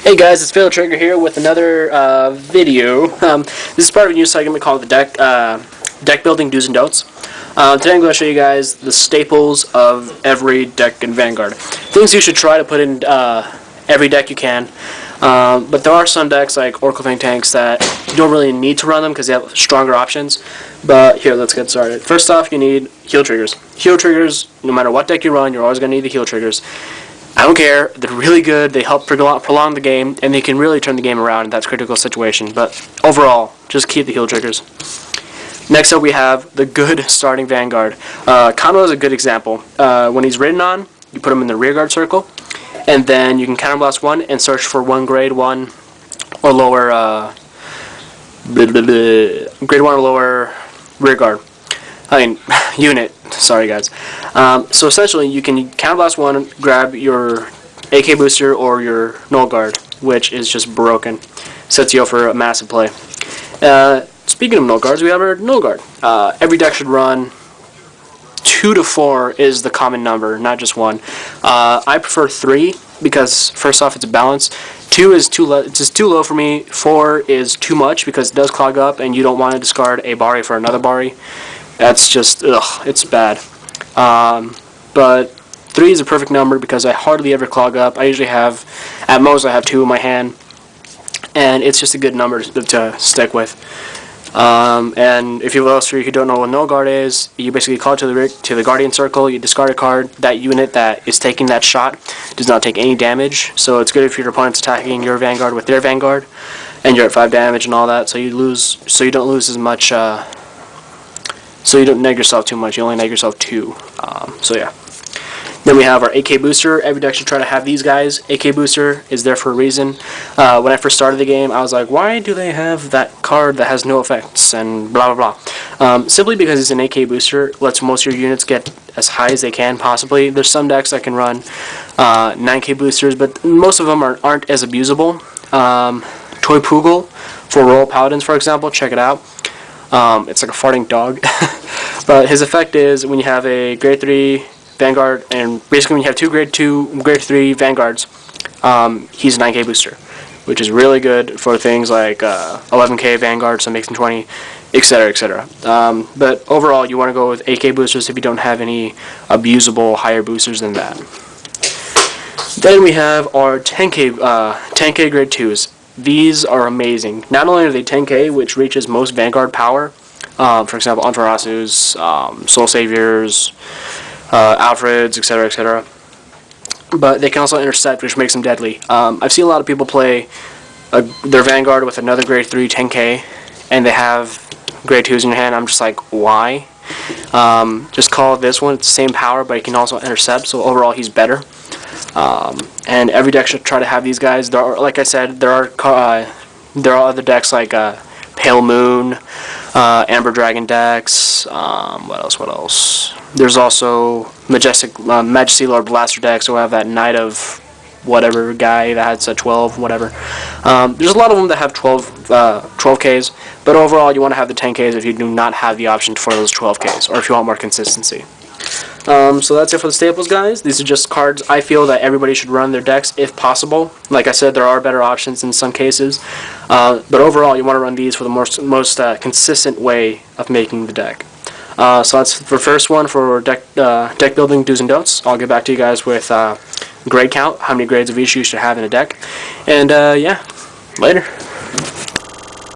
Hey guys, it's Phil Trigger here with another video. This is part of a new segment called the deck building do's and don'ts. Today I'm going to show you guys the staples of every deck in Vanguard. Things you should try to put in every deck you can. But there are some decks like Oracle Think Tanks that you don't really need to run them because they have stronger options. But here, let's get started. First off, you need heal triggers. Heal triggers, no matter what deck you run, you're always going to need the heal triggers. I don't care, they're really good, they help prolong the game, and they can really turn the game around in that critical situation. But overall, just keep the heal triggers. Next up we have the good starting Vanguard. Kano is a good example. When he's ridden on, you put him in the rearguard circle, and then you can counterblast one and search for one grade 1 or lower grade 1 or lower rearguard. Unit. Sorry guys. So essentially you can counterblast one, grab your AK booster or your null guard, which is just broken. Sets you up for a massive play. Speaking of null guards, we have our null guard. Every deck should run 2 to 4 is the common number, not just 1. I prefer 3 because first off it's a balance. 2 is it's just too low for me. 4 is too much because it does clog up and you don't want to discard a Bari for another Bari. That's just, it's bad. But 3 is a perfect number because I hardly ever clog up. I usually have, at most I have 2 in my hand, and it's just a good number to stick with. And if you else who don't know what null guard is, you basically call it to the guardian circle, you discard a card. That unit that is taking that shot does not take any damage, so it's good if your opponent's attacking your Vanguard with their Vanguard, and you're at 5 damage and all that, so you don't lose as much. So you don't neg yourself too much, you only neg yourself 2. So yeah. Then we have our AK Booster. Every deck should try to have these guys. AK Booster is there for a reason. When I first started the game, I was like, why do they have that card that has no effects and blah blah blah. Simply because it's an AK Booster, lets most of your units get as high as they can possibly. There's some decks that can run 9K boosters, but most of them aren't as abusable. Toy Poogle for Royal Paladins, for example, check it out. It's like a farting dog. But his effect is when you have a grade 3 Vanguard, and basically when you have 2 grade 2, grade 3 Vanguards, he's a 9K booster, which is really good for things like 11K Vanguard, so makes him 20, etc., etc. But overall, you want to go with AK boosters if you don't have any abusable higher boosters than that. Then we have our 10K grade 2s. These are amazing. Not only are they 10K, which reaches most Vanguard power, for example, Ampharasu's, Soul Saviors, Alfreds, etc., etc., but they can also intercept, which makes them deadly. I've seen a lot of people play their Vanguard with another grade 3 10K, and they have grade 2s in your hand. I'm just like, why? Just call this one. It's the same power, but he can also intercept, so overall he's better. And every deck should try to have these guys. There are, like I said, there are other decks like Pale Moon, Amber Dragon decks. What else? There's also Majesty Lord Blaster decks. So we have that Knight of whatever guy that has a 12, whatever. There's a lot of them that have 12Ks, but overall you want to have the 10Ks if you do not have the option for those 12Ks, or if you want more consistency. So that's it for the staples, guys. These are just cards I feel that everybody should run their decks if possible. Like I said, there are better options in some cases, but overall you want to run these for the most consistent way of making the deck. So that's the first one for deck building do's and don'ts. I'll get back to you guys with grade count, how many grades of each you should have in a deck, and yeah, later.